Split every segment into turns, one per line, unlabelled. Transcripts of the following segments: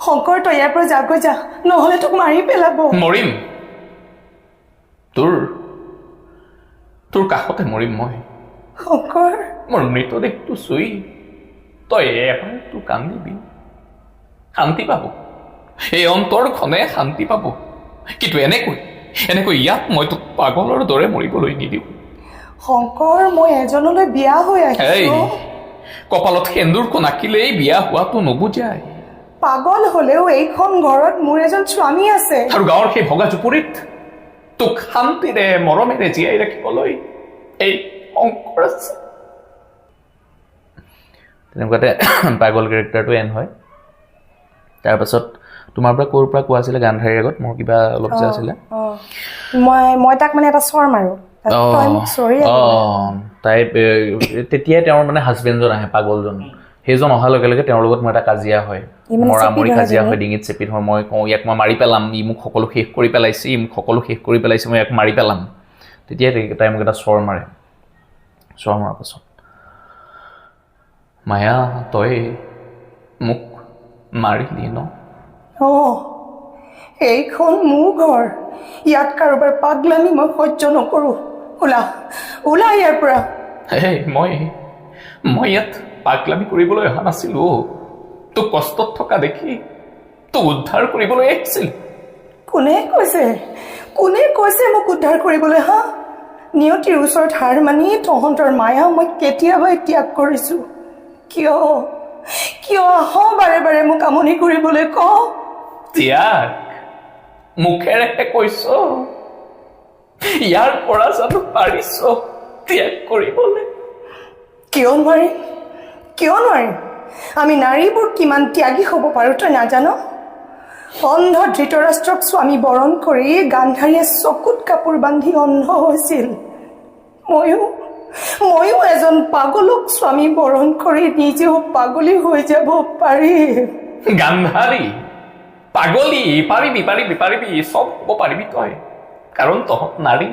শংকৰ তই ইয়াৰ পৰা যাগৈ যা, নহ'লে তোক মাৰি পেলাব।
মৰিম, তোৰ তোৰ কাষতে মৰিম মই।
শংকৰ,
মোৰ মৃতদেহটো চুই তই এবাৰ তোৰ কান্দিবি, শান্তি পাব, এই অন্তৰখনে শান্তি পাব। কিন্তু এনেকৈ ইয়াত মই তোক পাগলৰ দৰে মৰিবলৈ নিদিওঁ।
শংকৰ, মই এজনলৈ বিয়া হৈ আহিছো।
কপালত সেন্দুৰখন আঁকিলেই বিয়া হোৱাটো নুবুজায়।
পাগল হলেও এইখন ঘৰত মোৰ এজন স্বামী আছে,
আৰু গাঁৱৰ সেই ভগা জুপুৰিত তোক শান্তিৰে মৰমেৰে জীয়াই ৰাখিবলৈ এই শংকৰ আছে। তেনেকুৱাতে পাগল কেৰেক্টাৰটো এণ্ড হয়। তাৰপাছত তোমাৰ পৰা ক'ৰ পৰা কোৱা আছিলে গান্ধাৰীৰ আগত মোৰ কিবা অলপ যে আছিলে?
মই তাক মানে এটা চৰ মাৰো,
তাই তেতিয়াই তেওঁৰ মানে হাজবেণ্ডজন আহে, পাগলজন। সেইজন অহাৰ লগে লগে তেওঁৰ লগত মোৰ এটা কাজিয়া হয়, মৰামৰি কাজিয়া হয়, ডিঙিত চেপি ধৰ। মই কওঁ ইয়াক মই মাৰি পেলাম, ই মোক সকলো শেষ কৰি পেলাইছে, মই ইয়াক মাৰি পেলাম। তেতিয়াই তাই মোক এটা চৰ মাৰে। চৰ মৰাৰ পাছত, মায়া তই মোক মাৰিলি ন?
এইখন মোৰ ঘৰ, ইয়াত কাৰোবাৰ পাগলামি মই সহ্য নকৰো। ওলা ইয়াৰ পৰা।
মই ইয়াত পাগলামি কৰিবলৈ অহা নাছিলো। তোক কষ্টত থকা দেখি তোক উদ্ধাৰ কৰিবলৈ আহিছিল।
কোনে কৈছে মোক উদ্ধাৰ কৰিবলৈ? নিয়তিৰ ওচৰত হাৰ মানি তহঁতৰ মায়া মই কেতিয়াবাই ত্যাগ কৰিছো। কিয় আহ বাৰে বাৰে মোক আমনি কৰিবলৈ? ক
ত্যাগ মুখেৰে কৈছ? ইয়াৰ পৰা জানো পাৰিছ ত্যাগ কৰিবলৈ?
কিয় নোৱাৰিম? আমি নাৰীবোৰ কিমান ত্যাগী হ'ব পাৰো তই নাজান? অন্ধ ধৃতৰাষ্ট্ৰক স্বামী বৰণ কৰি গান্ধাৰীয়ে চকুত কাপোৰ বান্ধি অন্ধ হৈছিল। ময়ো এজন পাগলক স্বামী বৰণ কৰি নিজেও পাগলী হৈ যাব পাৰিম।
গান্ধাৰী পাগলী? পাৰিবি, চব হ'ব পাৰিবি তই, কাৰণ তহঁত নাৰী।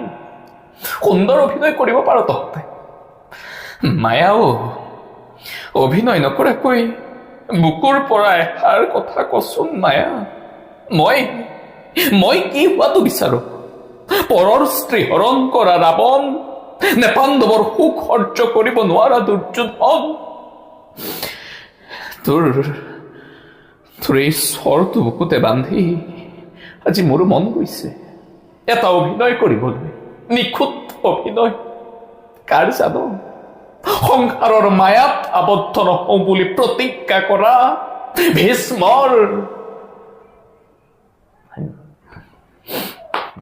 সুন্দৰ অভিনয় কৰিব পাৰ তহঁতে। মায়াও অভিনয় নকৰাকৈ বুকুৰ পৰা এষাৰ কথা কচোন মায়া। মই কি হোৱাটো বিচাৰো? পৰৰ স্ত্ৰী হৰণ কৰা ৰাৱণ, নে পাণ্ডৱৰ সুখ সহ্য কৰিব নোৱাৰা দুৰ্যোধন? তোৰ এই স্বৰটো বুকুতে বান্ধি আজি মোৰো মন গৈছে এটা অভিনয় কৰিবলৈ। নিখুঁত অভিনয়। কাৰ জানো? সংসাৰৰ মায়াত আবদ্ধ নহওঁ বুলি প্ৰতিজ্ঞা কৰা ভীষ্মৰ।